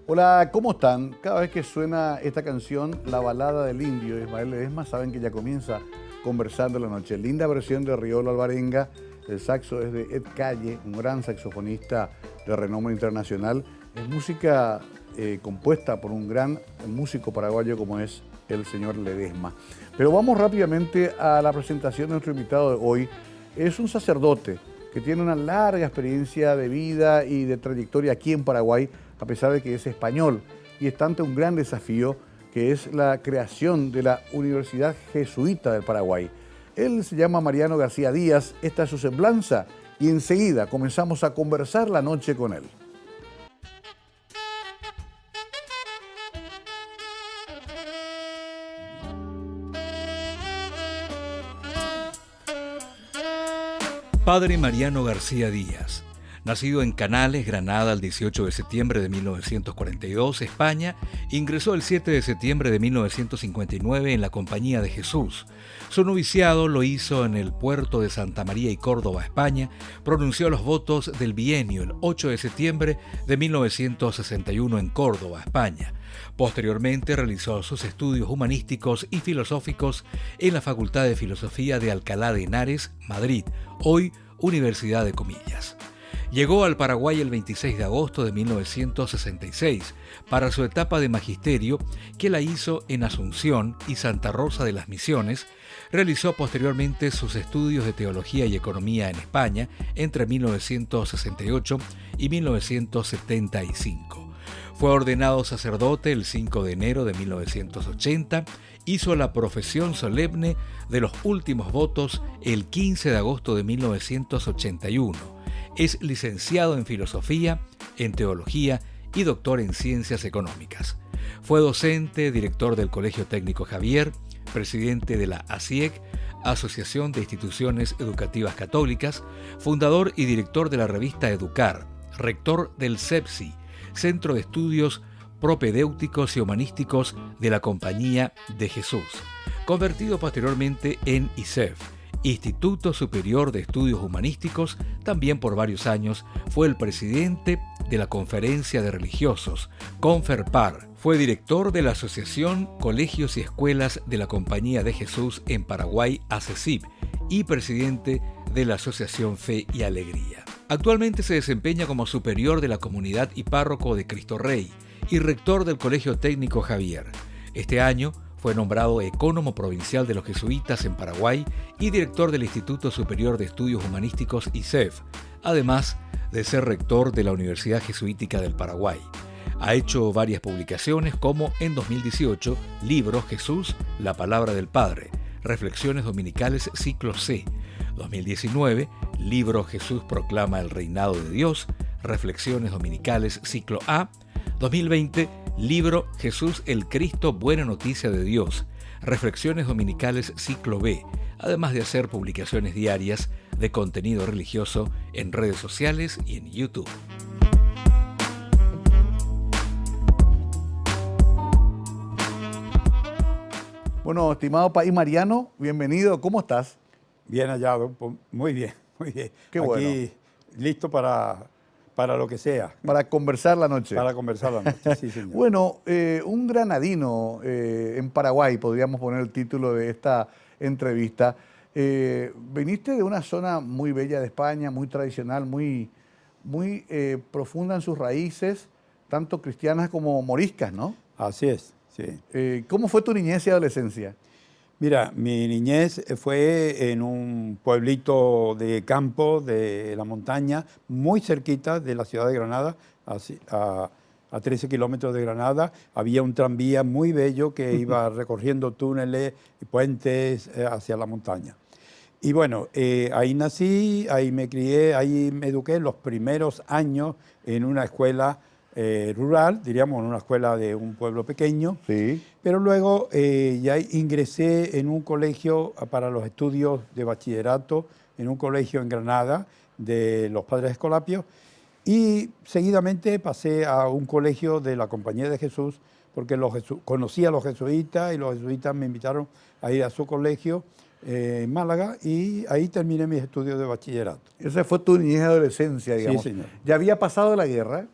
Hola, ¿cómo están? Cada vez que suena esta canción, La balada del indio, Ismael Ledesma, saben que ya comienza Conversando la noche. Linda versión de Riolo Alvarenga, el saxo es de Ed Calle, un gran saxofonista de renombre internacional. Es música compuesta por un gran músico paraguayo como es el señor Ledesma. Pero vamos rápidamente a la presentación de nuestro invitado de hoy. Es un sacerdote que tiene una larga experiencia de vida y de trayectoria aquí en Paraguay, a pesar de que es español, y está ante un gran desafío que es la creación de la Universidad Jesuita del Paraguay. Él se llama Mariano García Díaz, esta es su semblanza, y enseguida comenzamos a conversar la noche con él. Padre Mariano García Díaz, nacido en Canales, Granada, el 18 de septiembre de 1942, España, ingresó el 7 de septiembre de 1959 en la Compañía de Jesús. Su noviciado lo hizo en el puerto de Santa María y Córdoba, España. Pronunció los votos del bienio el 8 de septiembre de 1961 en Córdoba, España. Posteriormente realizó sus estudios humanísticos y filosóficos en la Facultad de Filosofía de Alcalá de Henares, Madrid, hoy Universidad de Comillas. Llegó al Paraguay el 26 de agosto de 1966 para su etapa de magisterio, que la hizo en Asunción y Santa Rosa de las Misiones. Realizó posteriormente sus estudios de Teología y Economía en España entre 1968 y 1975. Fue ordenado sacerdote el 5 de enero de 1980, hizo la profesión solemne de los últimos votos el 15 de agosto de 1981. Es licenciado en Filosofía, en Teología y doctor en Ciencias Económicas. Fue docente, director del Colegio Técnico Javier, presidente de la ASIEC, Asociación de Instituciones Educativas Católicas, fundador y director de la revista Educar, rector del CEPSI, Centro de Estudios Propedéuticos y Humanísticos de la Compañía de Jesús, convertido posteriormente en ISEF, Instituto Superior de Estudios Humanísticos. También por varios años fue el presidente de la Conferencia de Religiosos, Conferpar. Fue director de la Asociación Colegios y Escuelas de la Compañía de Jesús en Paraguay, ACESIP, y presidente de la Asociación Fe y Alegría. Actualmente se desempeña como superior de la comunidad y párroco de Cristo Rey y rector del Colegio Técnico Javier. Este año fue nombrado ecónomo provincial de los jesuitas en Paraguay y director del Instituto Superior de Estudios Humanísticos ISEF, además de ser rector de la Universidad Jesuítica del Paraguay. Ha hecho varias publicaciones como en 2018, libro Jesús, la palabra del Padre, Reflexiones Dominicales Ciclo C. 2019, libro Jesús proclama el reinado de Dios, Reflexiones Dominicales Ciclo A. 2020, libro Jesús el Cristo, buena noticia de Dios, Reflexiones Dominicales Ciclo B, además de hacer publicaciones diarias de contenido religioso en redes sociales y en YouTube. Bueno, estimado país Mariano, bienvenido, ¿cómo estás? Bien hallado, muy bien, muy bien. Qué bueno. Aquí listo para lo que sea. Para conversar la noche. Para conversar la noche, sí, señor. Bueno, un granadino en Paraguay, podríamos poner el título de esta entrevista. Viniste de una zona muy bella de España, muy tradicional, muy profunda en sus raíces, tanto cristianas como moriscas, ¿no? Así es, sí. ¿Cómo fue tu niñez y adolescencia? Mira, mi niñez fue en un pueblito de campo de la montaña, muy cerquita de la ciudad de Granada, a 13 kilómetros de Granada. Había un tranvía muy bello que iba recorriendo túneles y puentes hacia la montaña. Y bueno, ahí nací, ahí me crié, ahí me eduqué los primeros años en una escuela rural, diríamos, en una escuela de un pueblo pequeño. Sí. Pero luego ya ingresé en un colegio para los estudios de bachillerato, en un colegio en Granada de los Padres Escolapios, y seguidamente pasé a un colegio de la Compañía de Jesús, porque conocí a los jesuitas y los jesuitas me invitaron a ir a su colegio en Málaga, y ahí terminé mis estudios de bachillerato. Esa fue tu niñez y adolescencia, digamos. Sí, señor. ¿Ya había pasado la guerra?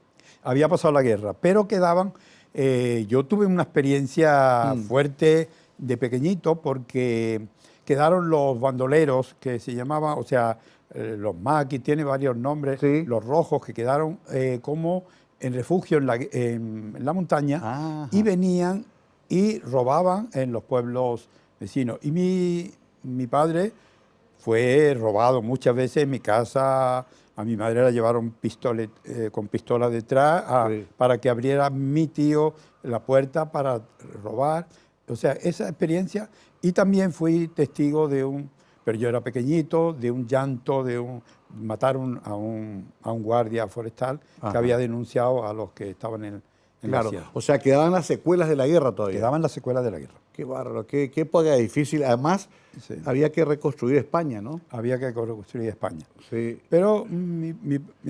había pasado la guerra, pero quedaban, yo tuve una experiencia fuerte de pequeñito porque quedaron los bandoleros que se llamaban, o sea, los maquis, tiene varios nombres, Sí. los rojos que quedaron como en refugio en la montaña. Ajá. Y venían y robaban en los pueblos vecinos. Y mi padre fue robado muchas veces en mi casa. A mi madre la llevaron con pistola detrás Sí. para que abriera mi tío la puerta para robar. O sea, esa experiencia. Y también fui testigo pero yo era pequeñito, de un llanto, mataron a un guardia forestal Ajá. que había denunciado a los que estaban en la Claro, sierra. o sea, quedaban las secuelas de la guerra todavía. Quedaban las secuelas de la guerra. Qué bárbaro, qué época difícil. Además, Sí. había que reconstruir España, ¿no? Había que reconstruir España. Sí. Pero mi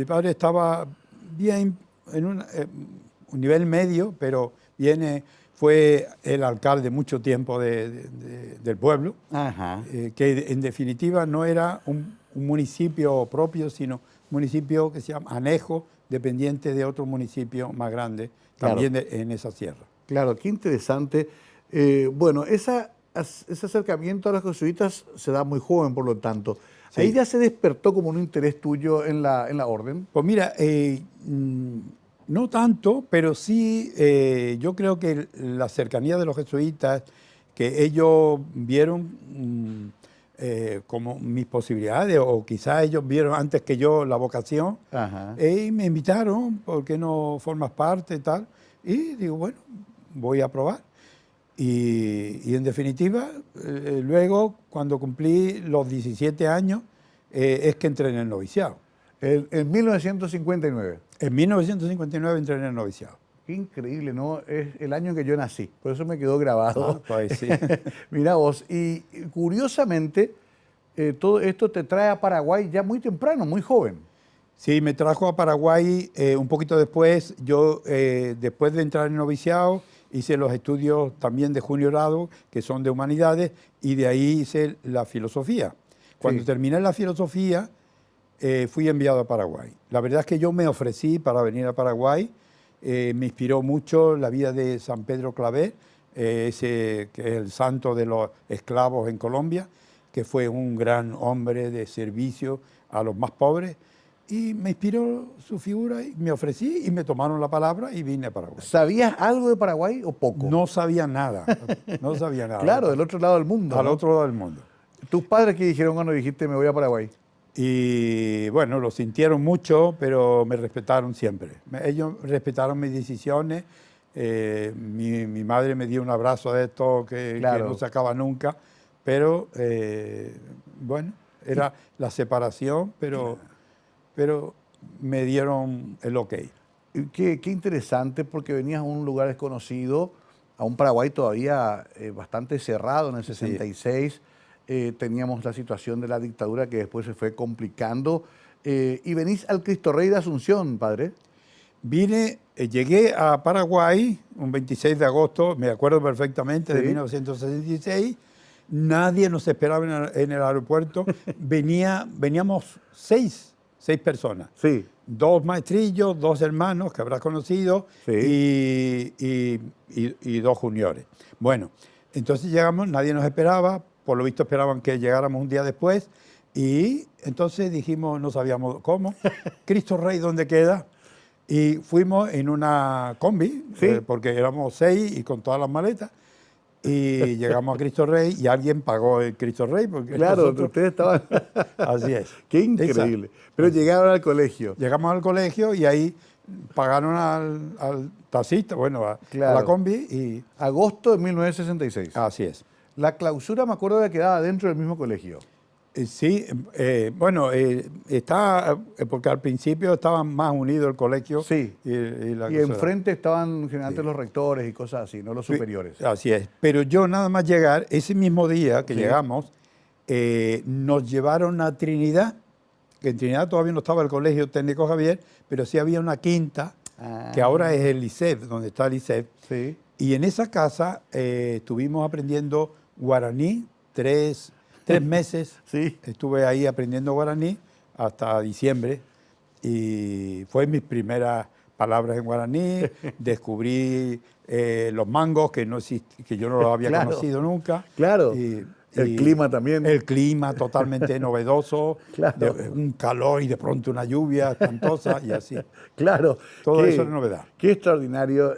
padre estaba bien, en un nivel medio, pero fue el alcalde mucho tiempo del pueblo, Ajá. que en definitiva no era un municipio propio, sino un municipio que se llama anejo, dependiente de otro municipio más grande, Claro. también en esa sierra. Claro, qué interesante. Bueno, ese acercamiento a los jesuitas se da muy joven, por lo tanto. Sí. Ahí ya se despertó como un interés tuyo en la orden. Pues mira, no tanto, pero sí yo creo que la cercanía de los jesuitas, que ellos vieron como mis posibilidades, o quizás ellos vieron antes que yo la vocación, Ajá. y me invitaron, ¿por qué no formas parte y tal? Y digo, bueno, voy a probar. Y en definitiva, luego, cuando cumplí los 17 años, es que entré en el noviciado. En 1959. En 1959 entré en el noviciado. Qué increíble, ¿no? Es el año en que yo nací, por eso me quedó grabado. Ah, pues sí. Mira vos, y curiosamente, todo esto te trae a Paraguay ya muy temprano, muy joven. Sí, me trajo a Paraguay un poquito después. Yo, después de entrar en noviciado, hice los estudios también de juniorado, que son de humanidades, y de ahí hice la filosofía. Cuando Sí. terminé la filosofía, fui enviado a Paraguay. La verdad es que yo me ofrecí para venir a Paraguay. Me inspiró mucho la vida de San Pedro Claver, ese que es el santo de los esclavos en Colombia, que fue un gran hombre de servicio a los más pobres. Y me inspiró su figura y me ofrecí y me tomaron la palabra y vine a Paraguay. ¿Sabías algo de Paraguay o poco? No sabía nada, no sabía nada. Claro, del otro lado del mundo. Al ¿no? otro lado del mundo. ¿Tus padres qué dijeron cuando dijiste me voy a Paraguay? Y bueno, lo sintieron mucho, pero me respetaron siempre. Ellos respetaron mis decisiones. Mi madre me dio un abrazo de esto que Claro. no se acaba nunca, pero bueno, era la separación, pero me dieron el ok. Y qué interesante, porque venías a un lugar desconocido, a un Paraguay todavía bastante cerrado en el 66. Teníamos la situación de la dictadura que después se fue complicando. Y venís al Cristo Rey de Asunción, padre. Llegué a Paraguay un 26 de agosto, me acuerdo perfectamente, de Sí. 1966. Nadie nos esperaba en el aeropuerto. Veníamos seis personas. Sí. 2 maestrillos, 2 hermanos que habrás conocido, Sí. y 2 juniores. Bueno, entonces llegamos, nadie nos esperaba, por lo visto esperaban que llegáramos un día después, y entonces dijimos, no sabíamos cómo, Cristo Rey, ¿dónde queda? Y fuimos en una combi, Sí. porque éramos 6 y con todas las maletas, y llegamos a Cristo Rey y alguien pagó el Cristo Rey. Porque Claro, nosotros- ustedes estaban... Así es. Qué increíble. Pero llegaron al colegio. Llegamos al colegio y ahí pagaron al taxista, bueno, a Claro. la combi, y Agosto de 1966. así es. La clausura, me acuerdo, que quedaba dentro del mismo colegio. Sí, bueno, porque al principio estaban más unidos el colegio. Sí. Y la Y cosa- enfrente estaban generalmente los rectores y cosas así, no los superiores. Así es. Pero yo nada más llegar, ese mismo día que Sí. llegamos, nos llevaron a Trinidad, que en Trinidad todavía no estaba el Colegio Técnico Javier, pero sí había una quinta, que ahora es el ICEF, donde está el ICEF. Sí. Y en esa casa estuvimos aprendiendo guaraní 3 meses. Sí. Estuve ahí aprendiendo guaraní hasta diciembre y fue mis primeras palabras en guaraní, descubrí los mangos que que yo no los había Claro. conocido nunca. Claro. Y El clima también. El clima totalmente novedoso, Claro. un calor y de pronto una lluvia espantosa y así. Claro. Todo Qué- eso es novedad. Qué extraordinario.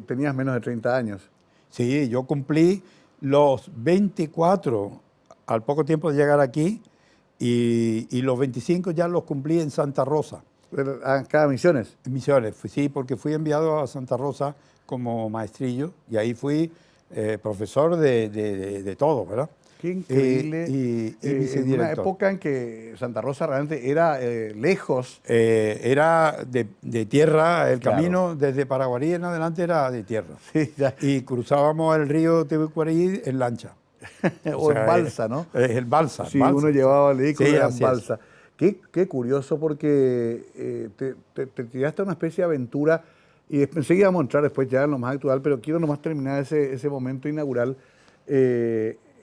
Tenías menos de 30 años. Sí, yo cumplí los 24 al poco tiempo de llegar aquí y los 25 ya los cumplí en Santa Rosa, Acá Misiones. en Misiones. Sí, porque fui enviado a Santa Rosa como maestrillo y ahí fui profesor de todo, ¿verdad? Qué increíble. Y en una vicedirector. época en que Santa Rosa realmente era lejos. Era de tierra, el Claro. camino desde Paraguarí en adelante era de tierra. Sí, ya. Y cruzábamos el río Tehuicuarí en lancha. O en sea, balsa, ¿no? El balsa. Sí, balsa. uno llevaba el vehículo Sí, en así es. balsa. Qué curioso porque te tiraste a una especie de aventura y enseguida vamos a entrar después ya en lo más actual, pero quiero nomás terminar ese momento inaugural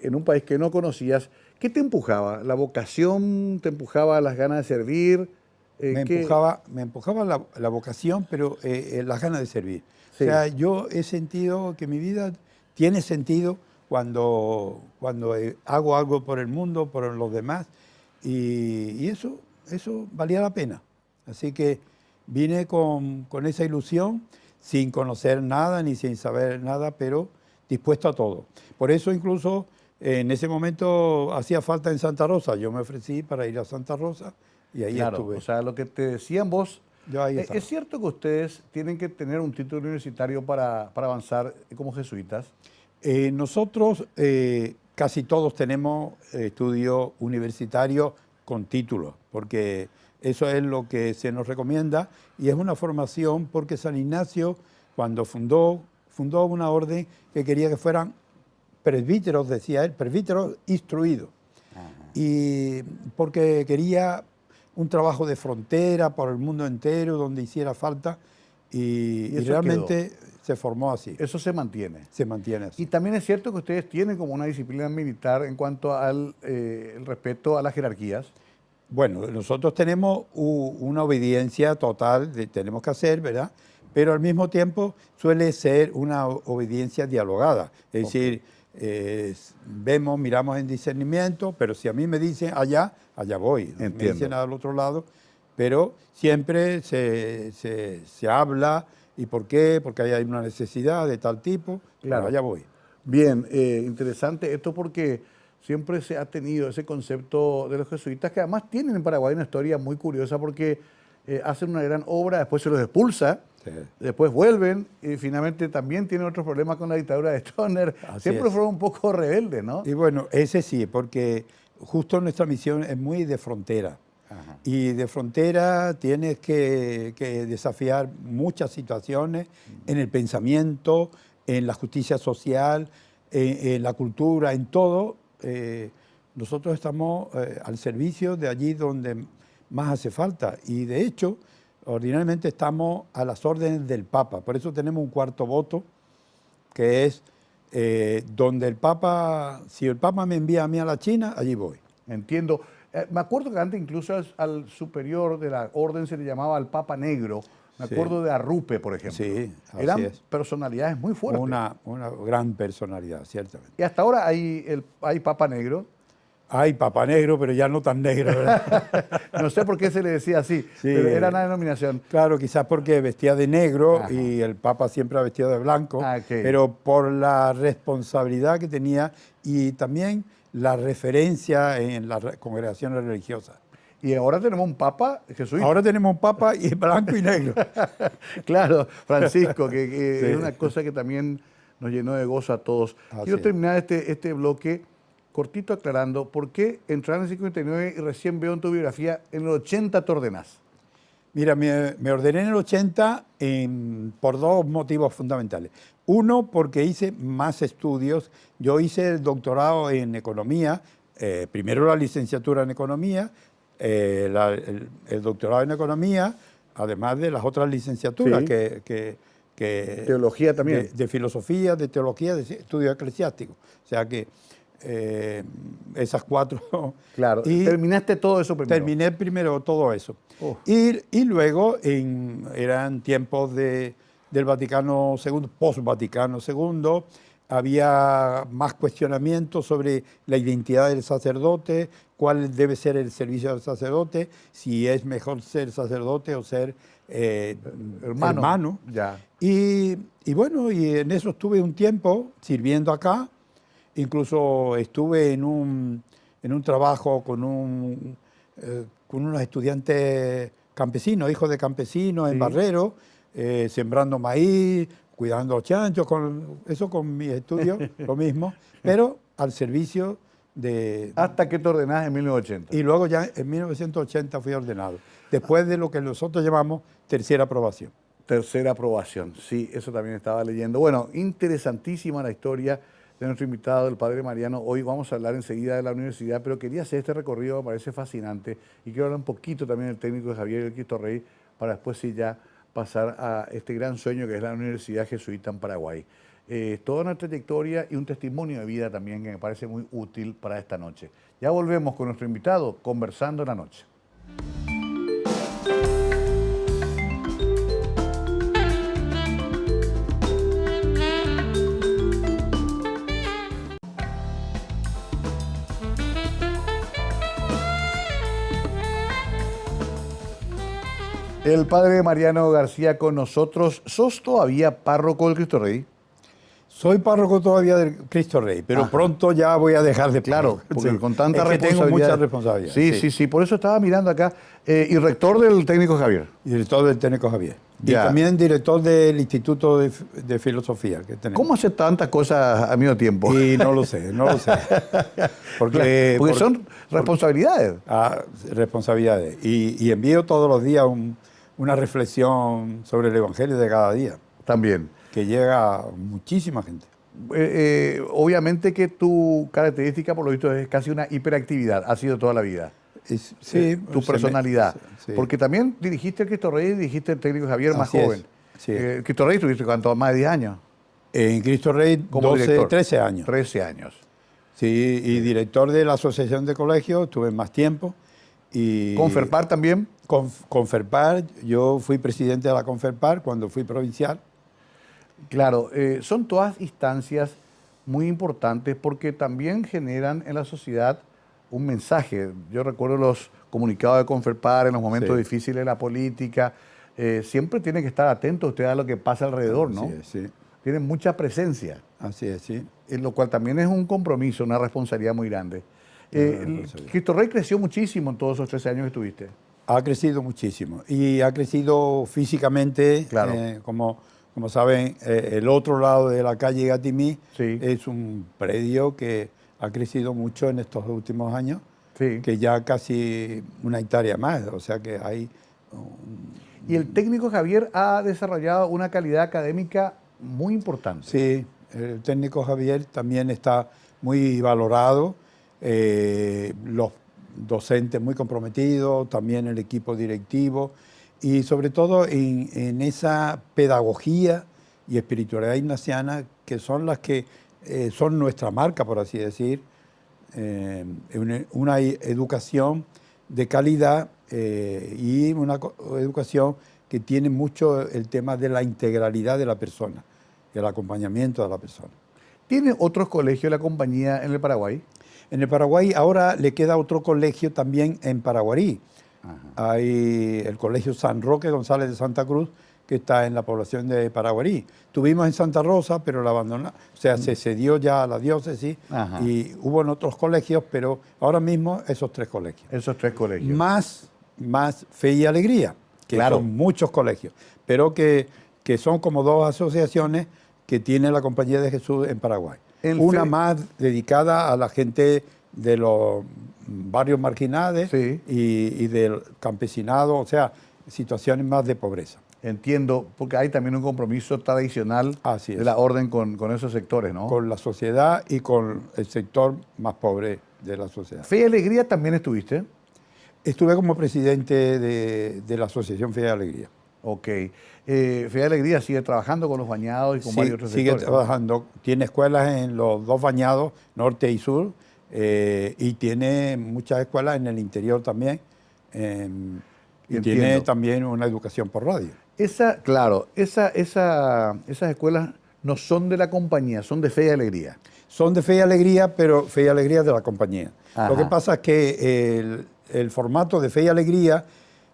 en un país que no conocías. ¿Qué te empujaba? ¿La vocación te empujaba las ganas de servir? Me ¿qué? empujaba la vocación, pero las ganas de servir. Sí. O sea, yo he sentido que mi vida tiene sentido cuando hago algo por el mundo, por los demás, y eso valía la pena. Así que vine con esa ilusión, sin conocer nada ni sin saber nada, pero dispuesto a todo. Por eso incluso en ese momento hacía falta en Santa Rosa. Yo me ofrecí para ir a Santa Rosa y ahí Claro, estuve. o sea, lo que te decían vos. Yo ahí estaba. ¿Es cierto que ustedes tienen que tener un título universitario para avanzar como jesuitas? Nosotros casi todos tenemos estudio universitario con título, porque eso es lo que se nos recomienda y es una formación porque San Ignacio, cuando fundó una orden que quería que fueran presbíteros, decía él, presbíteros instruidos. Y porque quería un trabajo de frontera por el mundo entero, donde hiciera falta, y eso realmente se formó así, Eso se mantiene. se mantiene así. Y también es cierto que ustedes tienen como una disciplina militar en cuanto al el respeto a las jerarquías. Bueno, nosotros tenemos una obediencia total, tenemos que hacer, ¿verdad? Pero al mismo tiempo suele ser una obediencia dialogada. Es decir, miramos en discernimiento, pero si a mí me dicen allá, allá voy. Me Entiendo. dicen al otro lado, pero siempre se habla. ¿Y por qué? Porque hay una necesidad de tal tipo. Claro. Bueno, allá voy. Bien, interesante esto porque siempre se ha tenido ese concepto de los jesuitas que además tienen en Paraguay una historia muy curiosa porque hacen una gran obra, después se los expulsa, Sí. después vuelven y finalmente también tienen otros problemas con la dictadura de Stroessner. Así Siempre es. fueron un poco rebeldes, ¿no? Y bueno, ese sí, porque justo nuestra misión es muy de frontera. Ajá. Y de frontera tienes que desafiar muchas situaciones en el pensamiento, en la justicia social, en la cultura, en todo. Nosotros estamos al servicio de allí donde más hace falta. Y de hecho, ordinariamente estamos a las órdenes del Papa. Por eso tenemos un cuarto voto, que es donde el Papa, si el Papa me envía a mí a la China, allí voy. Entiendo. Me acuerdo que antes incluso al superior de la orden se le llamaba al Papa Negro. Me Sí. acuerdo de Arrupe, por ejemplo. Sí, así Eran es. personalidades muy fuertes. Una gran personalidad, ciertamente. Y hasta ahora hay Papa Negro. Ay, Papa Negro, pero ya no tan negro, ¿verdad? No sé por qué se le decía así, pero era una denominación. Claro, quizás porque vestía de negro Ajá. y el Papa siempre ha vestido de blanco, Ah, ok. pero por la responsabilidad que tenía y también la referencia en las congregaciones religiosas. Y ahora tenemos un Papa jesuita. Ahora tenemos un Papa y blanco y negro. Claro, Francisco, que Sí. es una cosa que también nos llenó de gozo a todos. Así Quiero es. terminar este bloque cortito aclarando por qué entrar en el 59 y recién veo en tu biografía, en el 80 te ordenás. Mira, me ordené en el 80 por dos motivos fundamentales. Uno, porque hice más estudios. Yo hice el doctorado en economía, primero la licenciatura en economía, el doctorado en economía, además de las otras licenciaturas Sí. que Teología también. de filosofía, de teología, de estudio eclesiástico. O sea que esas 4. Claro, Y terminaste todo eso primero. terminé primero todo eso. Oh. Y luego eran tiempos del Vaticano II, post-Vaticano II, había más cuestionamientos sobre la identidad del sacerdote, cuál debe ser el servicio del sacerdote, si es mejor ser sacerdote o ser hermano. Ya. Y bueno, y en eso estuve un tiempo sirviendo acá. Incluso estuve en un trabajo con unos estudiantes campesinos, hijos de campesinos, Sí. en Barrero, sembrando maíz, cuidando chanchos, eso con mis estudios, lo mismo, pero al servicio de... Hasta que te ordenás en 1980. Y luego ya en 1980 fui ordenado, después de lo que nosotros llamamos tercera aprobación. Tercera aprobación, sí, eso también estaba leyendo. Bueno, interesantísima la historia de nuestro invitado, el padre Mariano. Hoy vamos a hablar enseguida de la universidad, pero quería hacer este recorrido, me parece fascinante, y quiero hablar un poquito también del técnico de Javier El Cristo Rey, para después sí ya pasar a este gran sueño que es la Universidad Jesuita en Paraguay. Toda una trayectoria y un testimonio de vida también que me parece muy útil para esta noche. Ya volvemos con nuestro invitado, Conversando en la Noche. El padre Mariano García con nosotros. ¿Sos todavía párroco del Cristo Rey? Soy párroco todavía del Cristo Rey, pero Ajá. pronto ya voy a dejar de Claro, párroco. porque Sí. con tanta Es que responsabilidad. tengo mucha responsabilidad. Sí. Por eso estaba mirando acá. Y rector del técnico Javier. Director del técnico Javier. Y Ya. también director del Instituto de Filosofía que tenemos. ¿Cómo hace tantas cosas al mismo tiempo? Y no lo sé. Porque Son responsabilidades. responsabilidades. Y envío todos los días una reflexión sobre el Evangelio de cada día, También. que llega a muchísima gente. Obviamente que tu característica, por lo visto, es casi una hiperactividad. Ha sido toda la vida. Sí, Tu personalidad. sí. Porque también dirigiste el Cristo Rey y dirigiste el técnico Javier más Así es, joven. sí. El Cristo Rey tuviste cuánto, más de 10 años. En Cristo Rey, Como 12, director. 13 años. 13 años. Sí, y director de la Asociación de Colegios, estuve más tiempo. Y ¿Conferpar también? Conferpar, yo fui presidente de la Conferpar cuando fui provincial. Claro, son todas instancias muy importantes porque también generan en la sociedad un mensaje. Yo recuerdo los comunicados de Conferpar en los momentos Sí. difíciles de la política. Siempre tiene que estar atento usted a lo que pasa alrededor, ¿no? Así es, sí. Tienen mucha presencia, Así es, sí. lo cual también es un compromiso, una responsabilidad muy grande. responsabilidad. Cristo Rey creció muchísimo en todos esos 13 años que estuviste. Ha crecido muchísimo y ha crecido físicamente, Claro. Como saben, el otro lado de la calle Gatimí Sí. es un predio que ha crecido mucho en estos últimos años, Sí. que ya casi una hectárea más, o sea que hay... Y el técnico Javier ha desarrollado una calidad académica muy importante. Sí, el técnico Javier también está muy valorado, los docentes muy comprometidos, también el equipo directivo y sobre todo en esa pedagogía y espiritualidad ignaciana que son las que son nuestra marca, por así decir, una educación de calidad y una educación que tiene mucho el tema de la integralidad de la persona, el acompañamiento de la persona. ¿Tiene otros colegios la compañía en el Paraguay? En el Paraguay ahora le queda otro colegio también en Paraguarí. Ajá. Hay el Colegio San Roque González de Santa Cruz, que está en la población de Paraguarí. Tuvimos en Santa Rosa, pero la abandonó, o sea, se cedió ya a la diócesis. Ajá. Y hubo en otros colegios, pero ahora mismo esos 3 colegios. Esos 3 colegios. Más Fe y Alegría, que Claro. son muchos colegios, pero que son como 2 asociaciones que tiene la Compañía de Jesús en Paraguay. Una más dedicada a la gente de los barrios marginados Sí. y del campesinado, o sea, situaciones más de pobreza. Entiendo, porque hay también un compromiso tradicional Así es. de la orden con esos sectores, ¿no? Con la sociedad y con el sector más pobre de la sociedad. Fe y Alegría también estuviste. Estuve como presidente de la Asociación Fe y Alegría. Ok. Fe y Alegría sigue trabajando con los bañados y con varios otros sigue sectores. trabajando. Tiene escuelas en los dos bañados, norte y sur, y tiene muchas escuelas en el interior también. Y Entiendo. tiene también una educación por radio. Esas escuelas no son de la compañía, son de Fe y Alegría. Son de Fe y Alegría, pero Fe y Alegría es de la compañía. Ajá. Lo que pasa es que el formato de Fe y Alegría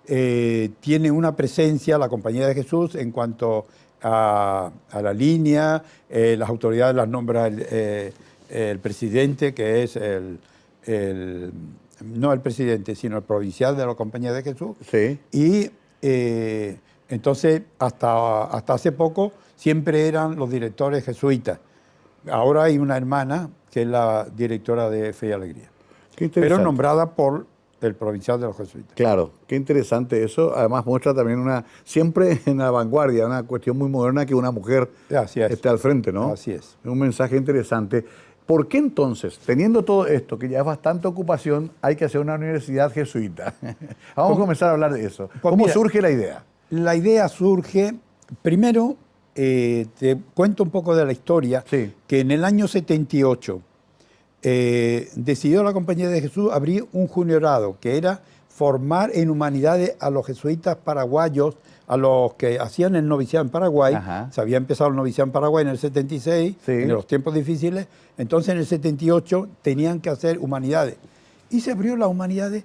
tiene una presencia, la Compañía de Jesús, en cuanto a la línea, las autoridades las nombra el presidente, que es no el presidente, sino el provincial de la Compañía de Jesús. Sí. Y entonces, hasta hace poco, siempre eran los directores jesuitas. Ahora hay una hermana que es la directora de Fe y Alegría, Qué interesante. pero nombrada por el provincial de los jesuitas. Claro, qué interesante eso. Además muestra también siempre en la vanguardia, una cuestión muy moderna que una mujer Así es. esté al frente, ¿no? Así es. Un mensaje interesante. ¿Por qué entonces, teniendo todo esto, que ya es bastante ocupación, hay que hacer una universidad jesuita? Vamos a comenzar a hablar de eso. ¿Cómo mira, surge la idea? La idea surge, primero, te cuento un poco de la historia, Sí. que en el año 78 decidió la Compañía de Jesús abrir un juniorado, que era formar en humanidades a los jesuitas paraguayos, a los que hacían el noviciado en Paraguay. Ajá. Se había empezado el noviciado en Paraguay en el 76, Sí. en los tiempos difíciles. Entonces en el 78 tenían que hacer humanidades. Y se abrió las humanidades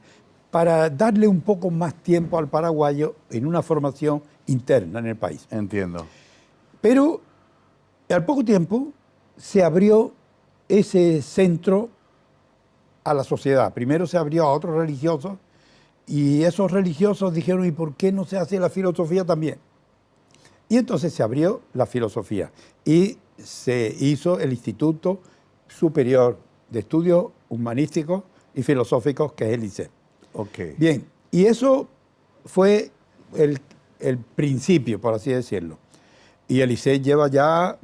para darle un poco más tiempo al paraguayo en una formación interna en el país. Entiendo. Pero al poco tiempo se abrió ese centro a la sociedad. Primero se abrió a otros religiosos y esos religiosos dijeron, ¿y por qué no se hace la filosofía también? Y entonces se abrió la filosofía y se hizo el Instituto Superior de Estudios Humanísticos y Filosóficos, que es el ICE. Ok. Bien, y eso fue el principio, por así decirlo. Y el ICE lleva ya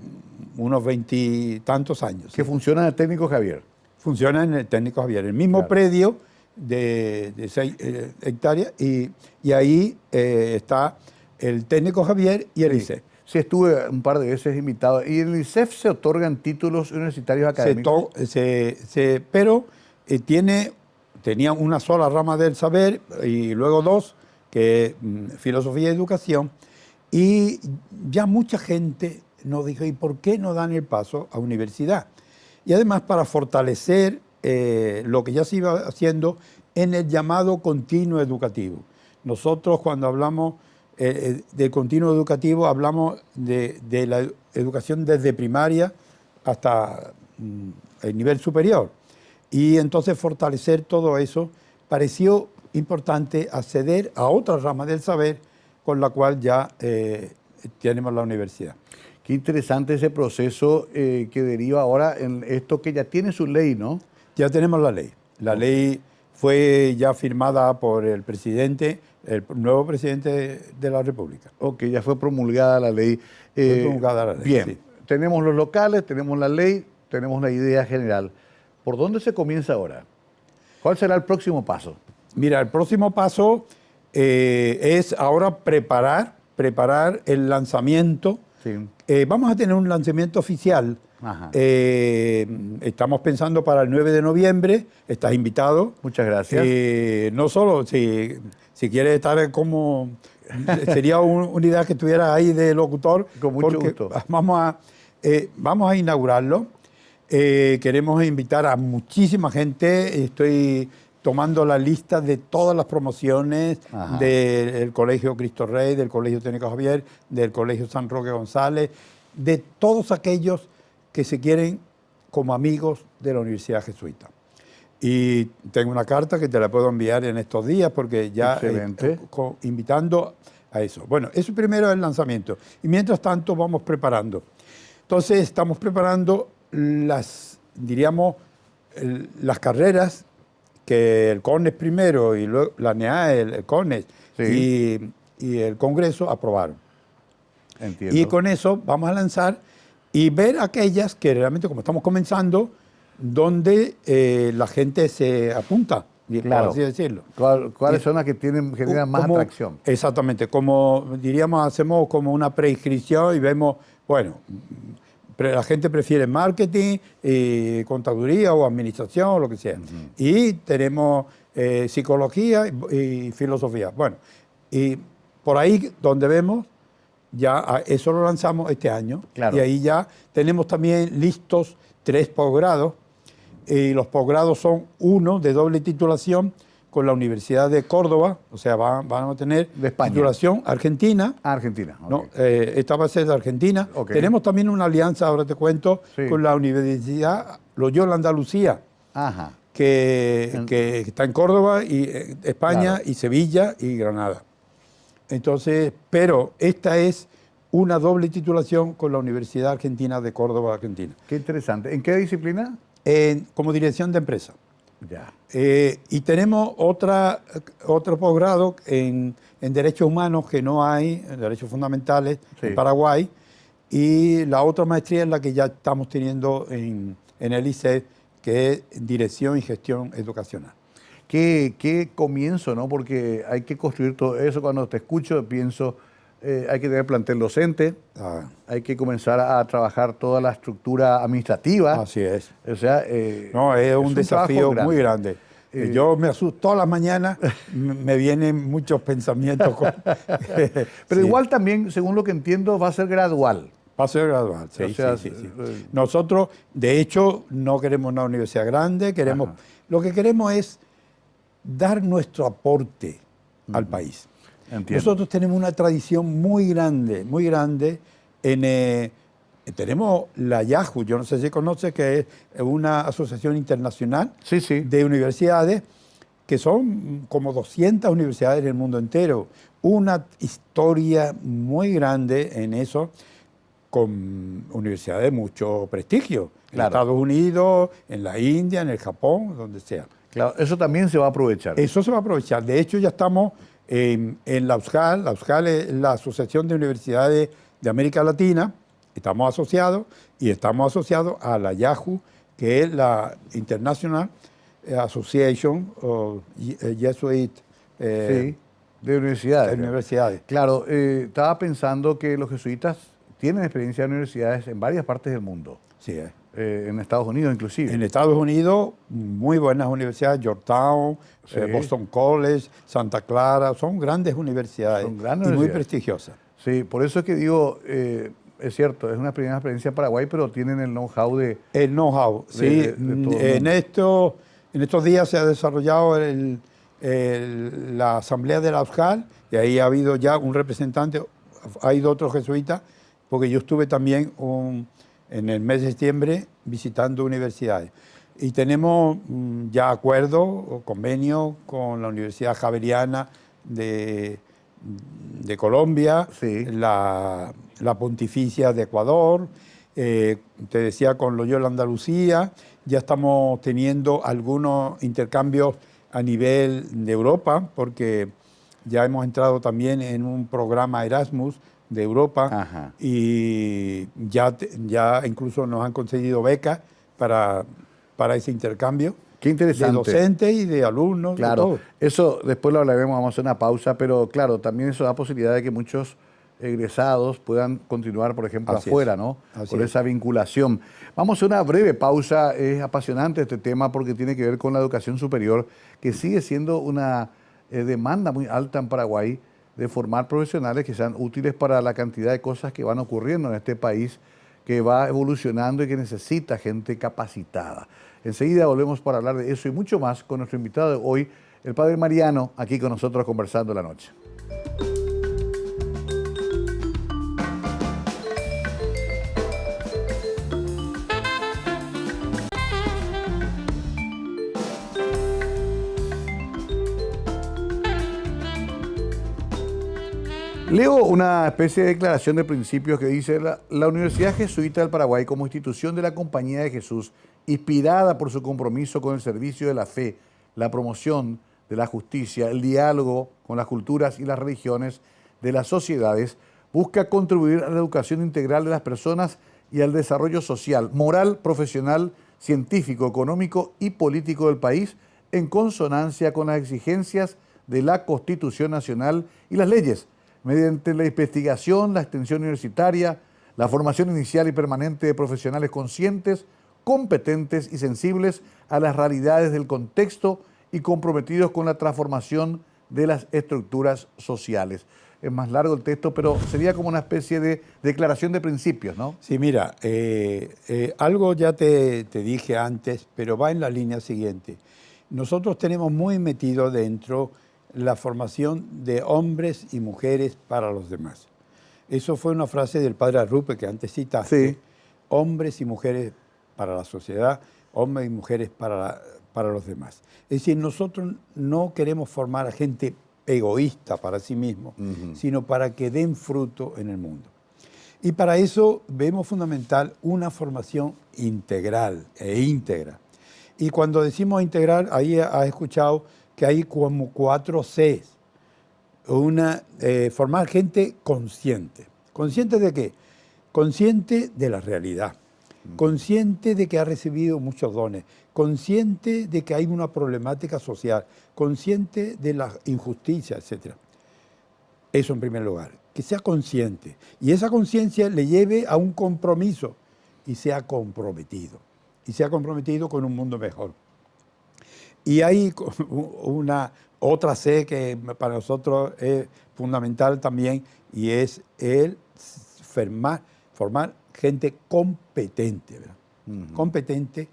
unos 20 y tantos años. Que funciona en el técnico Javier. Funciona en el técnico Javier, el mismo Claro. predio de 6 hectáreas, y ahí está el técnico Javier y el Sí. ICE. Sí, estuve un par de veces invitado. ¿Y en el ICEF se otorgan títulos universitarios académicos? Pero tenía una sola rama del saber y luego dos, que es filosofía y educación, y ya mucha gente nos dijo, ¿y por qué no dan el paso a universidad? Y además para fortalecer lo que ya se iba haciendo en el llamado continuo educativo. Nosotros cuando hablamos de continuo educativo hablamos de la educación desde primaria hasta el nivel superior. Y entonces fortalecer todo eso pareció importante acceder a otra rama del saber con la cual ya tenemos la universidad. Qué interesante ese proceso que deriva ahora en esto que ya tiene su ley, ¿no? Ya tenemos la ley. La ley fue ya firmada por el presidente, el nuevo presidente de la República. Ok, ya fue promulgada la ley. Fue promulgada la ley, Bien, sí. tenemos los locales, tenemos la ley, tenemos la idea general. ¿Por dónde se comienza ahora? ¿Cuál será el próximo paso? Mira, el próximo paso es ahora preparar el lanzamiento. Sí. Vamos a tener un lanzamiento oficial. Ajá. Estamos pensando para el 9 de noviembre. Estás invitado. Muchas gracias. No solo, si quieres estar como... Sería una idea que estuviera ahí de locutor. Con mucho porque gusto. Vamos a inaugurarlo. Queremos invitar a muchísima gente. Estoy tomando la lista de todas las promociones. Ajá. Del Colegio Cristo Rey, del Colegio Técnico Javier, del Colegio San Roque González, de todos aquellos que se quieren como amigos de la Universidad Jesuita. Y tengo una carta que te la puedo enviar en estos días porque ya Excelente. invitando a eso. Bueno, eso primero es el lanzamiento. Y mientras tanto vamos preparando. Entonces estamos preparando las carreras que el CONES primero y luego la NEAE, el CONES Sí. y el Congreso aprobaron. Entiendo. Y con eso vamos a lanzar y ver aquellas que realmente, como estamos comenzando, donde la gente se apunta Claro. por así decirlo. ¿Cuáles son las que generan más atracción? Exactamente, como diríamos, hacemos como una preinscripción y vemos, bueno, la gente prefiere marketing, contaduría o administración o lo que sea. Y tenemos psicología y filosofía. Bueno, y por ahí donde vemos, ya eso lo lanzamos este año. Claro. Y ahí ya tenemos también listos 3 posgrados. Y los posgrados son uno de doble titulación con la Universidad de Córdoba, o sea, van a tener de España. Titulación argentina. Argentina, okay. ¿No? Esta va a ser de Argentina. Okay. Tenemos también una alianza, ahora te cuento, sí, con la Universidad Loyola Andalucía, ajá, que está en Córdoba, y España, claro, y Sevilla y Granada. Entonces, pero esta es una doble titulación con la Universidad Argentina de Córdoba, Argentina. Qué interesante. ¿En qué disciplina? Como dirección de empresa. Ya. Y tenemos otro posgrado en Derechos Humanos que no hay, en Derechos Fundamentales, sí, en Paraguay. Y la otra maestría es la que ya estamos teniendo en el ICE, que es Dirección y Gestión Educacional. Qué comienzo, ¿no? Porque hay que construir todo eso. Cuando te escucho, pienso, hay que tener plantel docente, hay que comenzar a trabajar toda la estructura administrativa. Así es. O sea, no, es un desafío muy grande. Yo me asusto todas las mañanas, me vienen muchos pensamientos. Pero sí, igual también, según lo que entiendo, va a ser gradual. Va a ser gradual, sí, o sea, sí. Nosotros, de hecho, no queremos una universidad grande, lo que queremos es dar nuestro aporte al país. Entiendo. Nosotros tenemos una tradición muy grande, tenemos la YAHU, yo no sé si conoce, que es una asociación internacional de universidades, que son como 200 universidades en el mundo entero. Una historia muy grande en eso, con universidades de mucho prestigio, en Estados Unidos, en la India, en el Japón, donde sea. Claro, eso también se va a aprovechar. Eso se va a aprovechar. De hecho, ya estamos en la USJAL. La USJAL es la Asociación de Universidades de América Latina. Estamos asociados a la YAHU, que es la International Association of Jesuit de universidades. Claro, estaba pensando que los jesuitas tienen experiencia en universidades en varias partes del mundo. Sí, en Estados Unidos inclusive. En Estados Unidos, muy buenas universidades, Georgetown, Boston College, Santa Clara, son grandes universidades, muy prestigiosas. Sí, por eso es que digo, es cierto, es una primera experiencia en Paraguay, pero tienen el know-how de... El know-how, sí. En estos días se ha desarrollado la asamblea de la USJAL, y ahí ha habido ya un representante, ha ido otro jesuita, porque yo estuve también en el mes de septiembre visitando universidades. Y tenemos ya acuerdos o convenios con la Universidad Javeriana de Colombia, la Pontificia de Ecuador, te decía con Loyola Andalucía. Ya estamos teniendo algunos intercambios a nivel de Europa, porque ya hemos entrado también en un programa Erasmus de Europa. Ajá. Y ya incluso nos han concedido becas para ese intercambio. Qué interesante. De docentes y de alumnos. Claro, de todo. Eso después lo hablaremos, vamos a hacer una pausa, pero claro, también eso da posibilidad de que muchos egresados puedan continuar, por ejemplo, afuera, ¿no? Por esa vinculación. Vamos a una breve pausa. Es apasionante este tema porque tiene que ver con la educación superior, que sigue siendo una demanda muy alta en Paraguay, de formar profesionales que sean útiles para la cantidad de cosas que van ocurriendo en este país, que va evolucionando y que necesita gente capacitada. Enseguida volvemos para hablar de eso y mucho más con nuestro invitado de hoy, el Padre Mariano, aquí con nosotros conversando la noche. Leo una especie de declaración de principios que dice: la Universidad Jesuita del Paraguay, como institución de la Compañía de Jesús, inspirada por su compromiso con el servicio de la fe, la promoción de la justicia, el diálogo con las culturas y las religiones de las sociedades, busca contribuir a la educación integral de las personas y al desarrollo social, moral, profesional, científico, económico y político del país en consonancia con las exigencias de la Constitución Nacional y las leyes, mediante la investigación, la extensión universitaria, la formación inicial y permanente de profesionales conscientes, competentes y sensibles a las realidades del contexto y comprometidos con la transformación de las estructuras sociales. Es más largo el texto, pero sería como una especie de declaración de principios, ¿no? Sí, mira, algo ya te dije antes, pero va en la línea siguiente. Nosotros tenemos muy metido dentro la formación de hombres y mujeres para los demás. Eso fue una frase del padre Arrupe que antes citaste. Sí. Hombres y mujeres para la sociedad, hombres y mujeres para los demás. Es decir, nosotros no queremos formar a gente egoísta para sí mismo, sino para que den fruto en el mundo. Y para eso vemos fundamental una formación integral e íntegra. Y cuando decimos integral, ahí has escuchado que hay como 4 Cs. Formar gente consciente. ¿Consciente de qué? Consciente de la realidad. Consciente de que ha recibido muchos dones, consciente de que hay una problemática social, consciente de la injusticia, etc. Eso en primer lugar, que sea consciente. Y esa conciencia le lleve a un compromiso y sea comprometido. Y sea comprometido con un mundo mejor. Y hay una otra C que para nosotros es fundamental también, y es el formar gente competente, ¿verdad? Competente.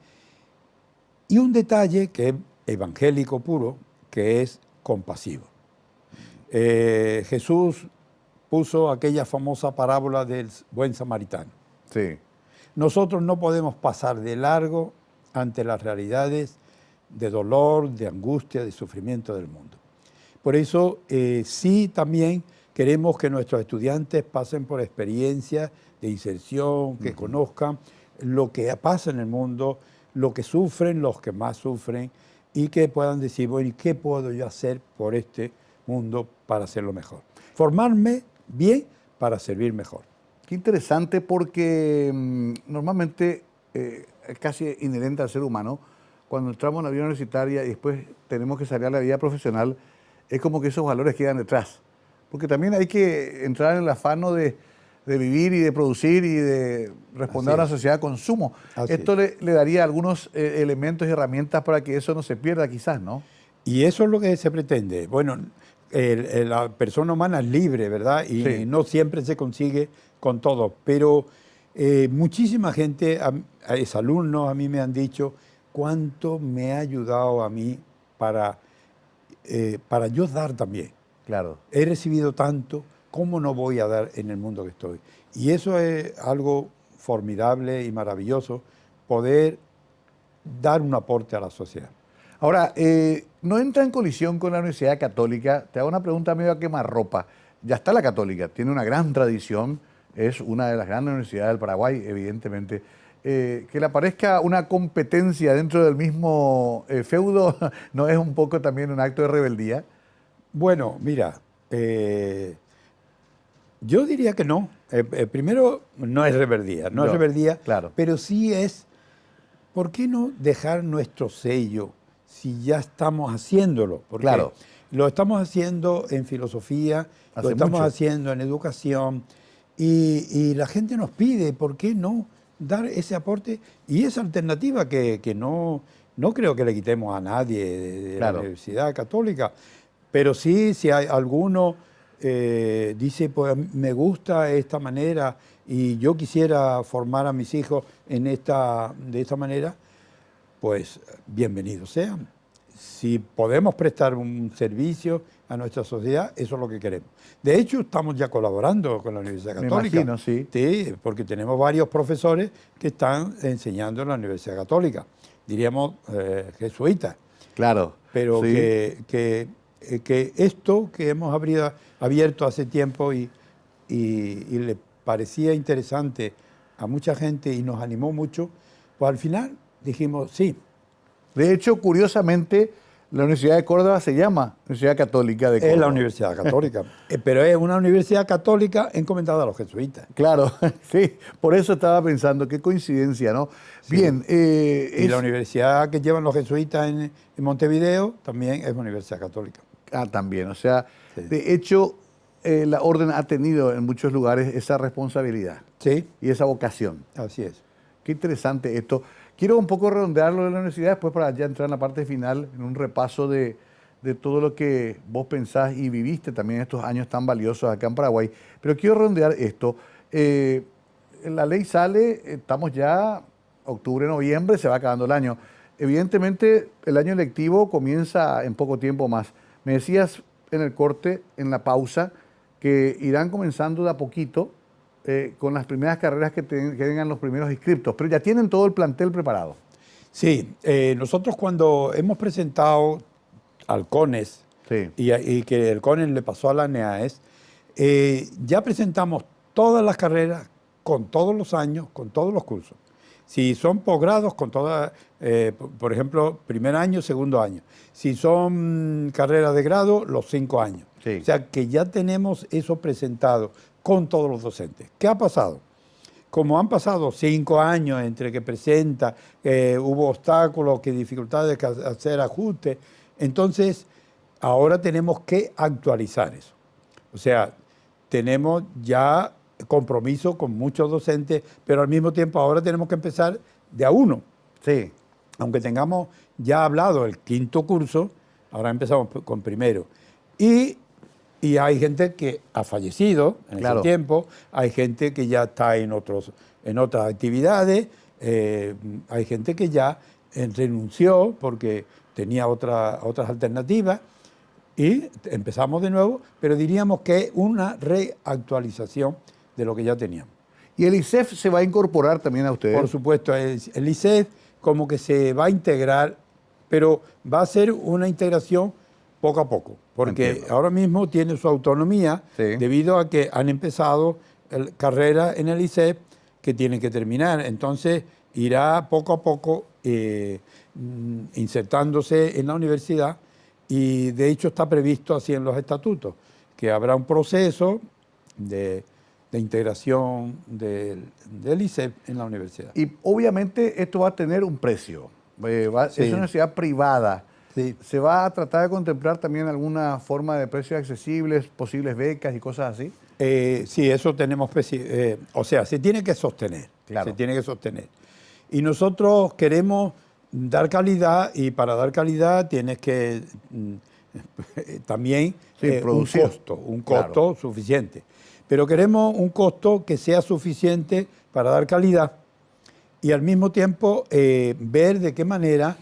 Y un detalle que es evangélico puro, que es compasivo. Jesús puso aquella famosa parábola del buen samaritano. Sí. Nosotros no podemos pasar de largo ante las realidades de dolor, de angustia, de sufrimiento del mundo. Por eso sí también queremos que nuestros estudiantes pasen por experiencias de inserción, que conozcan lo que pasa en el mundo, lo que sufren los que más sufren, y que puedan decir, bueno, ¿y qué puedo yo hacer por este mundo para hacerlo mejor? Formarme bien para servir mejor. Qué interesante, porque normalmente es casi inherente al ser humano, cuando entramos en la vida universitaria y después tenemos que salir a la vida profesional, es como que esos valores quedan detrás. Porque también hay que entrar en el afano de vivir y de producir y de responder a una sociedad de consumo. Esto le daría algunos elementos y herramientas para que eso no se pierda quizás, ¿no? Y eso es lo que se pretende. Bueno, la persona humana es libre, ¿verdad? Y Sí. no siempre se consigue con todo. Pero muchísima gente, exalumnos a mí me han dicho cuánto me ha ayudado a mí para yo dar también. Claro. He recibido tanto, ¿cómo no voy a dar en el mundo que estoy? Y eso es algo formidable y maravilloso, poder dar un aporte a la sociedad. Ahora, no entra en colisión con la Universidad Católica. Te hago una pregunta medio a quemarropa. Ya está la Católica, tiene una gran tradición, es una de las grandes universidades del Paraguay, evidentemente. Que le aparezca una competencia dentro del mismo feudo, ¿no es un poco también un acto de rebeldía? Bueno, mira, yo diría que no. Primero, no es rebeldía, no es rebeldía, claro. Pero sí es, ¿por qué no dejar nuestro sello si ya estamos haciéndolo? Porque Claro. lo estamos haciendo en filosofía, Hace lo estamos mucho. haciendo en educación, y la gente nos pide, ¿por qué no dar ese aporte y esa alternativa que no creo que le quitemos a nadie de Claro. la Universidad Católica? Pero sí, si hay alguno dice, pues me gusta esta manera y yo quisiera formar a mis hijos de esta manera, pues bienvenidos sean. Si podemos prestar un servicio a nuestra sociedad, eso es lo que queremos. De hecho, estamos ya colaborando con la Universidad Me Católica. imagino, sí. Sí, porque tenemos varios profesores que están enseñando en la Universidad Católica, diríamos jesuitas. Claro. Pero sí. que esto que hemos abierto hace tiempo y le parecía interesante a mucha gente y nos animó mucho, pues al final dijimos sí. De hecho, curiosamente, La Universidad de Córdoba se llama Universidad Católica de Córdoba. Es la Universidad Católica, pero es una universidad católica encomendada a los jesuitas. Claro, sí, por eso estaba pensando, qué coincidencia, ¿no? Sí. Bien. Y la universidad que llevan los jesuitas en Montevideo también es una universidad católica. También, o sea, Sí. de hecho, la orden ha tenido en muchos lugares esa responsabilidad Sí, y esa vocación. así es. Qué interesante esto. Quiero un poco redondearlo de la universidad, después para ya entrar en la parte final, en un repaso de todo lo que vos pensás y viviste también estos años tan valiosos acá en Paraguay. Pero quiero redondear esto. La ley sale, estamos ya octubre, noviembre, se va acabando el año. Evidentemente, el año lectivo comienza en poco tiempo más. Me decías en el corte, en la pausa, que irán comenzando de a poquito con las primeras carreras que tengan los primeros inscriptos, pero ya tienen todo el plantel preparado. Sí, nosotros cuando hemos presentado al CONES Sí. y que el CONES le pasó a la NEAES, ya presentamos todas las carreras con todos los años, con todos los cursos. Si son posgrados, con todas, por ejemplo, primer año, segundo año. Si son carreras de grado, los 5 años. Sí. O sea que ya tenemos eso presentado con todos los docentes. ¿Qué ha pasado? Como han pasado 5 años entre que presenta, hubo obstáculos, que dificultades, que hacer ajustes, entonces ahora tenemos que actualizar eso. O sea, tenemos ya compromiso con muchos docentes, pero al mismo tiempo ahora tenemos que empezar de a uno. Sí. Aunque tengamos ya hablado el 5.º curso, ahora empezamos con primero. Y hay gente que ha fallecido en Claro. ese tiempo, hay gente que ya está en otras actividades, hay gente que ya renunció porque tenía otras alternativas y empezamos de nuevo, pero diríamos que es una reactualización de lo que ya teníamos. Y el ISEF se va a incorporar también a ustedes. Por supuesto, el ISEF como que se va a integrar, pero va a ser una integración poco a poco, porque Entiendo. ahora mismo tiene su autonomía Sí. debido a que han empezado carreras en el ISEF que tienen que terminar. Entonces irá poco a poco insertándose en la universidad y de hecho está previsto así en los estatutos, que habrá un proceso de integración del ISEF en la universidad. Y obviamente esto va a tener un precio. Es Sí. una universidad privada. Sí. ¿Se va a tratar de contemplar también alguna forma de precios accesibles, posibles becas y cosas así? Sí, eso tenemos, o sea, se tiene que sostener, Claro. se tiene que sostener. Y nosotros queremos dar calidad y para dar calidad tienes que también Sí, producir. un Claro. costo suficiente. Pero queremos un costo que sea suficiente para dar calidad y al mismo tiempo ver de qué manera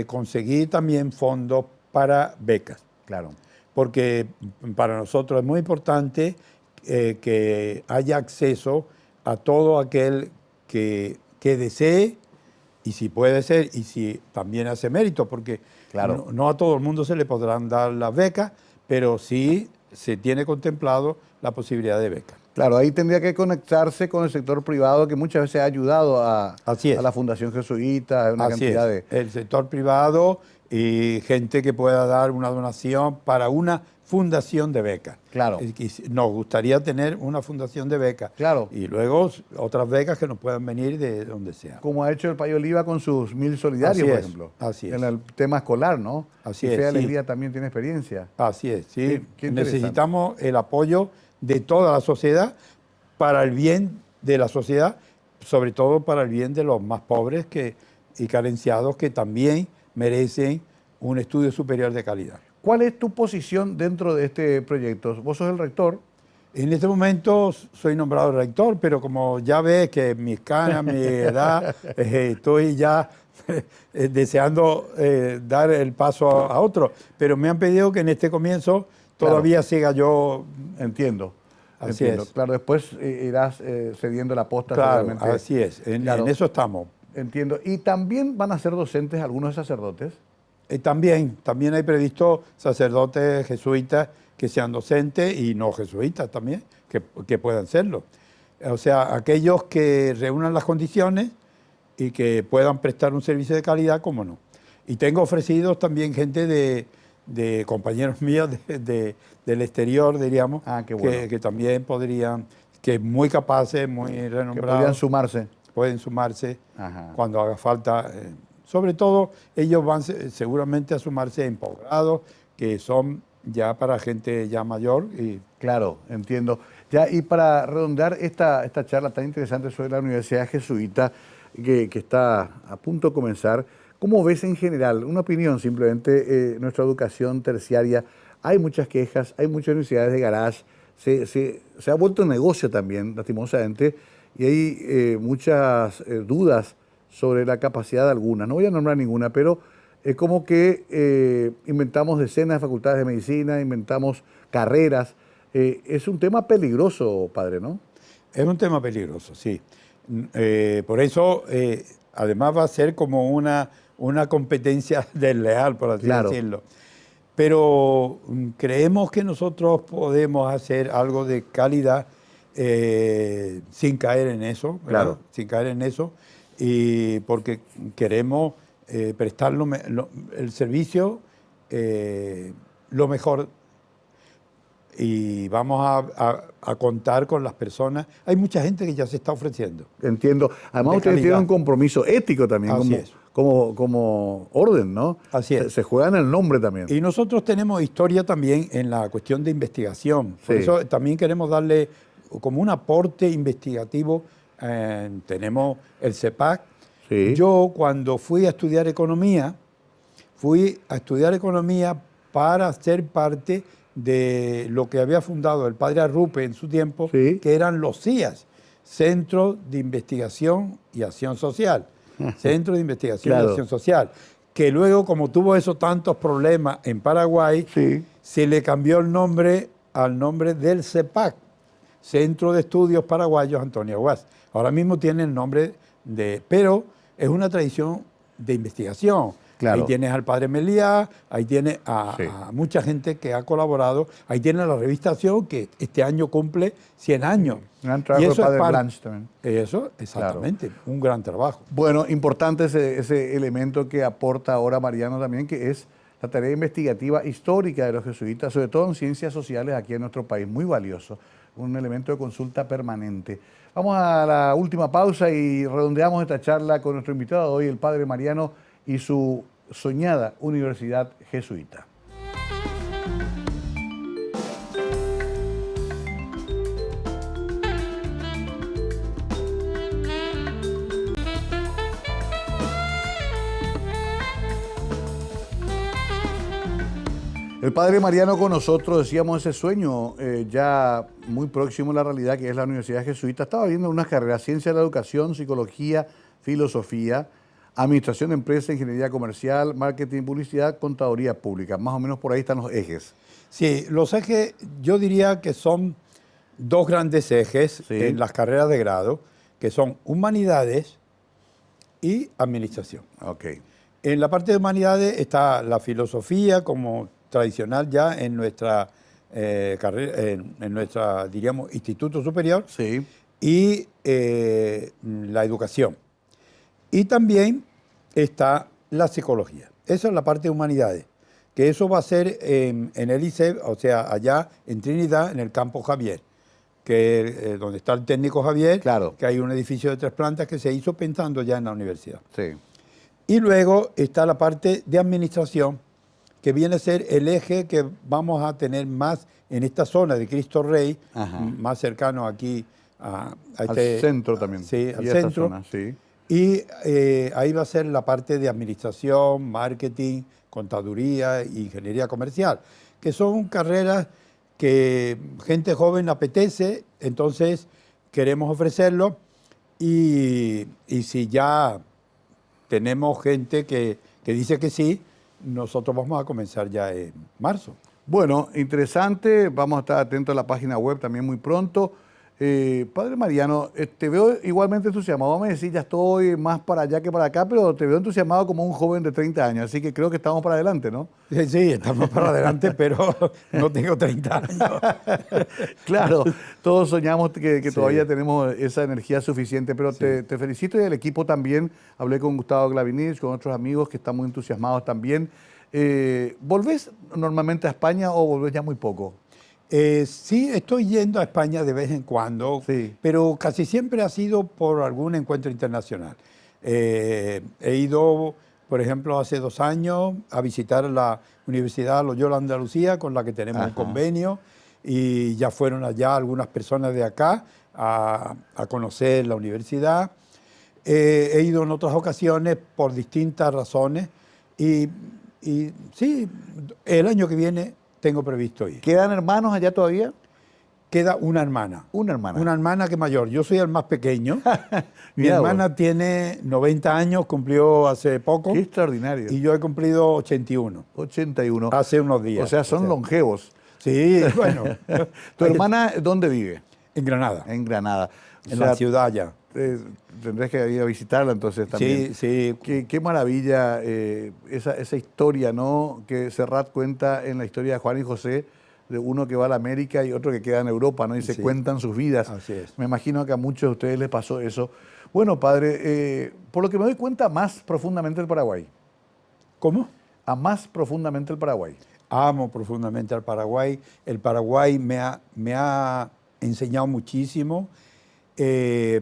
conseguir también fondos para becas. Claro. Porque para nosotros es muy importante que haya acceso a todo aquel que desee y si puede ser y si también hace mérito, porque Claro. no a todo el mundo se le podrán dar las becas, pero sí se tiene contemplado la posibilidad de becas. Claro, ahí tendría que conectarse con el sector privado que muchas veces ha ayudado Así es. a la Fundación Jesuita, a una Así cantidad es. de... El sector privado y gente que pueda dar una donación para una fundación de becas. Claro. Nos gustaría tener una fundación de becas. Claro. Y luego otras becas que nos puedan venir de donde sea. Como ha hecho el Payo Oliva con sus 1000 solidarios, Así por es, ejemplo. así es. En el tema escolar, ¿no? Así y es, Fe sí. Alegría también tiene experiencia. Así es, sí. Qué interesante. Necesitamos el apoyo de toda la sociedad para el bien de la sociedad, sobre todo para el bien de los más pobres y carenciados que también merecen un estudio superior de calidad. ¿Cuál es tu posición dentro de este proyecto? Vos sos el rector. En este momento soy nombrado rector, pero como ya ves que mis canas, mi edad, estoy ya deseando dar el paso a otro. Pero me han pedido que en este comienzo todavía siga yo. Entiendo. Así entiendo. es. Claro, después irás cediendo la posta. Claro, seguramente. así es. En Claro. eso estamos. Entiendo. Y también van a ser docentes algunos sacerdotes. También hay previsto sacerdotes jesuitas que sean docentes y no jesuitas también, que puedan serlo. O sea, aquellos que reúnan las condiciones y que puedan prestar un servicio de calidad, cómo no. Y tengo ofrecidos también gente de compañeros míos del exterior, diríamos, qué bueno. que también podrían, que muy capaces, muy renombrados. Que podrían sumarse. Pueden sumarse Ajá. cuando haga falta. Sobre todo, ellos van seguramente a sumarse en posgrado, que son ya para gente ya mayor. Claro, entiendo. Ya, y para redondear esta charla tan interesante sobre la Universidad Jesuita, que está a punto de comenzar, ¿cómo ves en general, una opinión simplemente, nuestra educación terciaria? Hay muchas quejas, hay muchas universidades de garage, se ha vuelto un negocio también, lastimosamente, y hay muchas dudas sobre la capacidad de algunas. No voy a nombrar ninguna, pero es como que inventamos decenas de facultades de medicina, inventamos carreras. Es un tema peligroso, padre, ¿no? Es un tema peligroso, sí. Por eso, además va a ser como una competencia desleal, por así decirlo. Pero creemos que nosotros podemos hacer algo de calidad sin caer en eso, ¿verdad? Claro. Sin caer en eso, y porque queremos prestar el servicio lo mejor. Y vamos a contar con las personas. Hay mucha gente que ya se está ofreciendo. Entiendo. Además, ustedes tienen un compromiso ético también, como orden, ¿no? Así es. Se juegan el nombre también. Y nosotros tenemos historia también en la cuestión de investigación. Por eso también queremos darle como un aporte investigativo. Tenemos el CEPAC. Sí. Yo, cuando fui a estudiar economía para ser parte de lo que había fundado el padre Arrupe en su tiempo, que eran los CIAS, Centro de Investigación y Acción Social. Centro de Investigación y Acción Social. Que luego, como tuvo esos tantos problemas en Paraguay, se le cambió el nombre al nombre del CEPAC, Centro de Estudios Paraguayos Antonio Aguas. Ahora mismo tiene el nombre pero es una tradición de investigación. Ahí tienes al padre Meliá, ahí tienes a mucha gente que ha colaborado, ahí tienes la revista Acción, que este año cumple 100 años. Un gran trabajo del padre Blanch también. Eso, exactamente, un gran trabajo. Bueno, importante ese elemento que aporta ahora Mariano también, que es la tarea investigativa histórica de los jesuitas, sobre todo en ciencias sociales aquí en nuestro país, muy valioso, un elemento de consulta permanente. Vamos a la última pausa y redondeamos esta charla con nuestro invitado de hoy, el padre Mariano, y su soñada Universidad Jesuita. El padre Mariano con nosotros, decíamos ese sueño ya muy próximo a la realidad, que es la Universidad Jesuita. Estaba viendo unas carreras, ciencia de la educación, psicología, filosofía, administración de empresas, ingeniería comercial, marketing, publicidad, contaduría pública. Más o menos por ahí están los ejes. Sí, los ejes yo diría que son dos grandes ejes en las carreras de grado, que son humanidades y administración. En la parte de humanidades está la filosofía como tradicional ya en nuestra carrera, en nuestra, diríamos, instituto superior, y la educación. Y también está la psicología. Esa es la parte de humanidades, que eso va a ser en el ICEP, o sea, allá en Trinidad, en el Campo Javier, que donde está el técnico Javier, que hay un edificio de 3 plantas que se hizo pensando ya en la universidad. Y luego está la parte de administración, que viene a ser el eje que vamos a tener más en esta zona de Cristo Rey, más cercano aquí al centro también. Al centro. Zona, y ahí va a ser la parte de administración, marketing, contaduría e ingeniería comercial, que son carreras que gente joven apetece, entonces queremos ofrecerlo y si ya tenemos gente que dice que sí, nosotros vamos a comenzar ya en marzo. Bueno, interesante, vamos a estar atentos a la página web también muy pronto. Padre Mariano, te veo igualmente entusiasmado. Vamos a decir, ya estoy más para allá que para acá, pero te veo entusiasmado como un joven de 30 años, así que creo que estamos para adelante, ¿no? Sí, estamos para adelante, pero no tengo 30 años. Claro, todos soñamos que Sí. todavía tenemos esa energía suficiente, pero Sí. te felicito y el equipo también. Hablé con Gustavo Glavinich, con otros amigos que están muy entusiasmados también. ¿Volvés normalmente a España o volvés ya muy poco? Sí, estoy yendo a España de vez en cuando, Sí. pero casi siempre ha sido por algún encuentro internacional. He ido, por ejemplo, hace 2 años a visitar la Universidad Loyola Andalucía, con la que tenemos un Ajá. convenio, y ya fueron allá algunas personas de acá a conocer la universidad. He ido en otras ocasiones por distintas razones y sí, el año que viene tengo previsto ir. ¿Quedan hermanos allá todavía? Queda una hermana. Una hermana. Una hermana que es mayor. Yo soy el más pequeño. Mi Mira vos. hermana tiene 90 años, cumplió hace poco. Qué extraordinario. Y yo he cumplido 81, 81. hace unos días. O sea, son longevos. Sí, bueno. ¿Tu hermana dónde vive? En Granada, En Granada. O en sea, la ciudad ya. tendrás que ir a visitarla entonces también. Sí, sí. Qué maravilla esa historia, ¿no? Que Serrat cuenta en la historia de Juan y José, de uno que va a la América y otro que queda en Europa, ¿no? Y se Sí. cuentan sus vidas. Así es. Me imagino que a muchos de ustedes les pasó eso. Bueno, padre, por lo que me doy cuenta, más profundamente el Paraguay. ¿Cómo? A más profundamente el Paraguay. Amo profundamente al Paraguay. El Paraguay me ha enseñado muchísimo.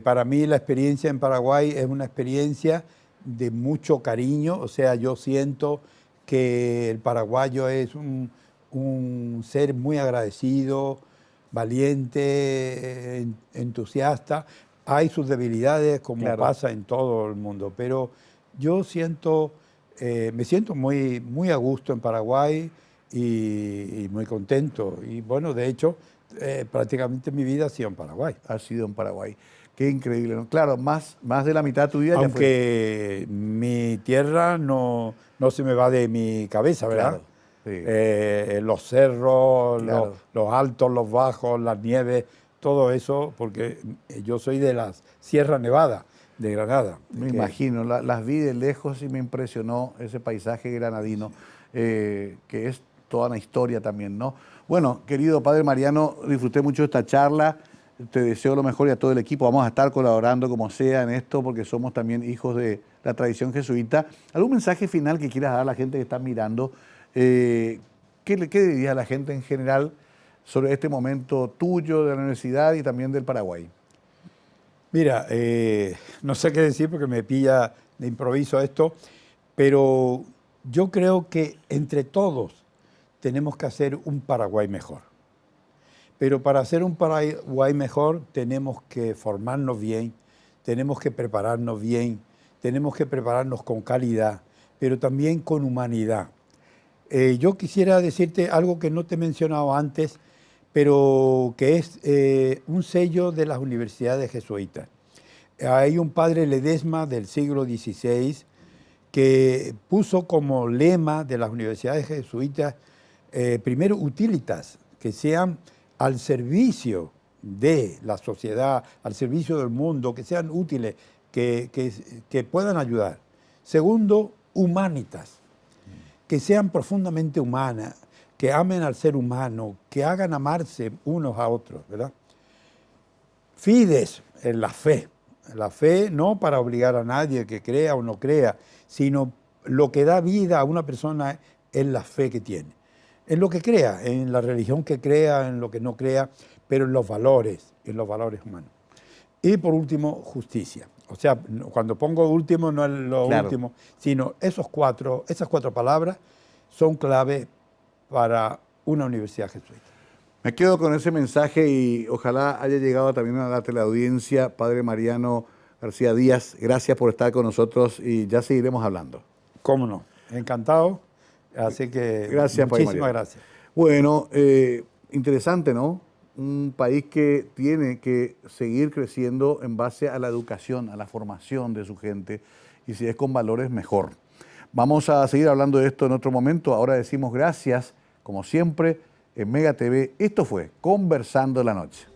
Para mí la experiencia en Paraguay es una experiencia de mucho cariño. O sea, yo siento que el paraguayo es un ser muy agradecido, valiente, entusiasta. Hay sus debilidades, como Claro. pasa en todo el mundo, pero yo me siento muy, muy a gusto en Paraguay y muy contento. Y bueno, de hecho, prácticamente mi vida ha sido en Paraguay. Ha sido en Paraguay. Qué increíble, ¿no? Claro, más de la mitad de tu vida ya fue. Aunque mi tierra no se me va de mi cabeza, ¿verdad? Claro, sí. Los cerros, Claro. los altos, los bajos, las nieves, todo eso, porque yo soy de la Sierra Nevada de Granada. Me que- imagino, las vi de lejos y me impresionó ese paisaje granadino, que es toda una historia también, ¿no? Bueno, querido Padre Mariano, disfruté mucho de esta charla, te deseo lo mejor y a todo el equipo, vamos a estar colaborando como sea en esto, porque somos también hijos de la tradición jesuita. ¿Algún mensaje final que quieras dar a la gente que está mirando? ¿Qué dirías a la gente en general sobre este momento tuyo de la universidad y también del Paraguay? Mira, no sé qué decir porque me pilla de improviso esto, pero yo creo que entre todos tenemos que hacer un Paraguay mejor. Pero para hacer un Paraguay mejor tenemos que formarnos bien, tenemos que prepararnos bien, tenemos que prepararnos con calidad, pero también con humanidad. Yo quisiera decirte algo que no te he mencionado antes, pero que es un sello de las universidades jesuitas. Hay un padre Ledesma del siglo XVI que puso como lema de las universidades jesuitas, primero utilitas, que sean al servicio de la sociedad, al servicio del mundo, que sean útiles, que puedan ayudar. Segundo, humanitas, que sean profundamente humanas, que amen al ser humano, que hagan amarse unos a otros, ¿verdad? Fides, en la fe no para obligar a nadie que crea o no crea, sino lo que da vida a una persona es la fe que tiene. En lo que crea, en la religión que crea, en lo que no crea, pero en los valores humanos. Y por último, justicia. O sea, cuando pongo último no es lo Claro. último, sino esas cuatro palabras son clave para una universidad jesuita. Me quedo con ese mensaje y ojalá haya llegado también a la teleaudiencia. Padre Mariano García Díaz, gracias por estar con nosotros y ya seguiremos hablando. ¿Cómo no? Encantado. Así que Gracias, Padre muchísimas Mariano. gracias. Bueno, interesante, ¿no? Un país que tiene que seguir creciendo en base a la educación, a la formación de su gente, y si es con valores, mejor. Vamos a seguir hablando de esto en otro momento. Ahora decimos gracias, como siempre, en Mega TV. Esto fue Conversando la Noche.